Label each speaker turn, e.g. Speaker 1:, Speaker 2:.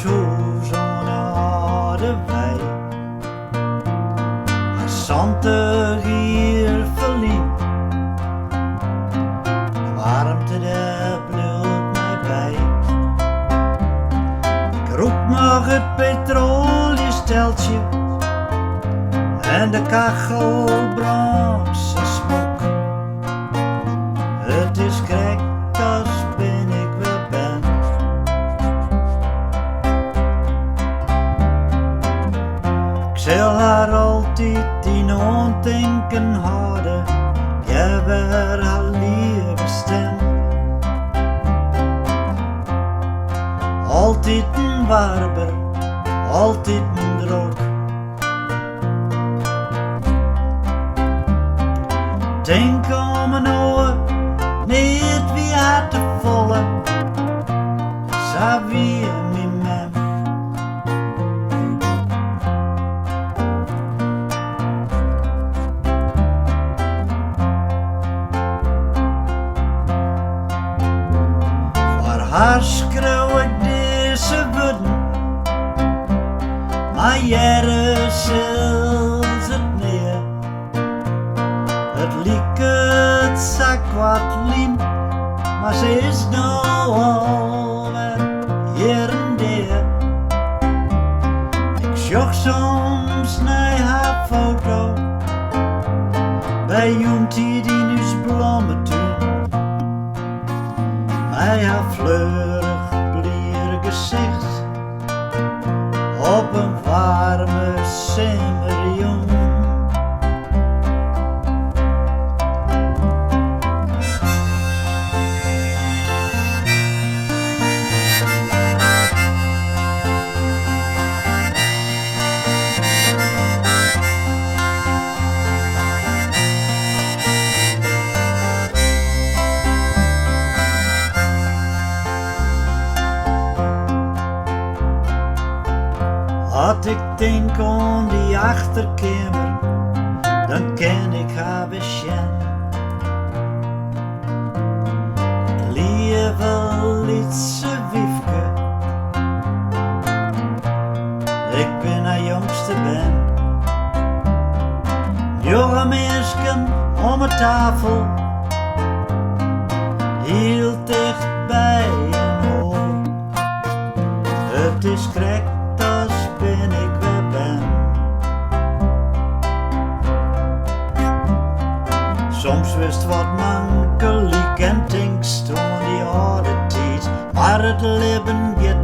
Speaker 1: huis aan de harde wei. Als zand hier verliep, de warmte de bloed mij bijt. Ik roep nog het petroliesteltje en de kachel brandt zijn smok. Het is krek als ben ik weer ben. Ik zal haar altijd in ontdenken houden, jij werd haar lieve stem. Altijd een warber, altijd een droog. Denk om een oor, niet wie had te volle, sa wie mi mem. Voor haar schreeuw ik deze woorden, maar jaren zult het neer. Het liek het zak wat liem, maar ze is nou alweer hier en der. Ik zocht soms naar haar foto bij Jontie die nu's blommetuin. Bij haar fleurig blier gezicht op een warme zomerjong. Als ik denk aan die achterkamer, dan ken ik haar besjen. Lieve lietse wiefke, ik ben haar jongste ben. Jonge meisken om een tafel, heel dicht bij een oor. Het is krek als ben ik weer ben. Soms wist wat mankelijk en denkst aan die oude tijd, maar het leven gaat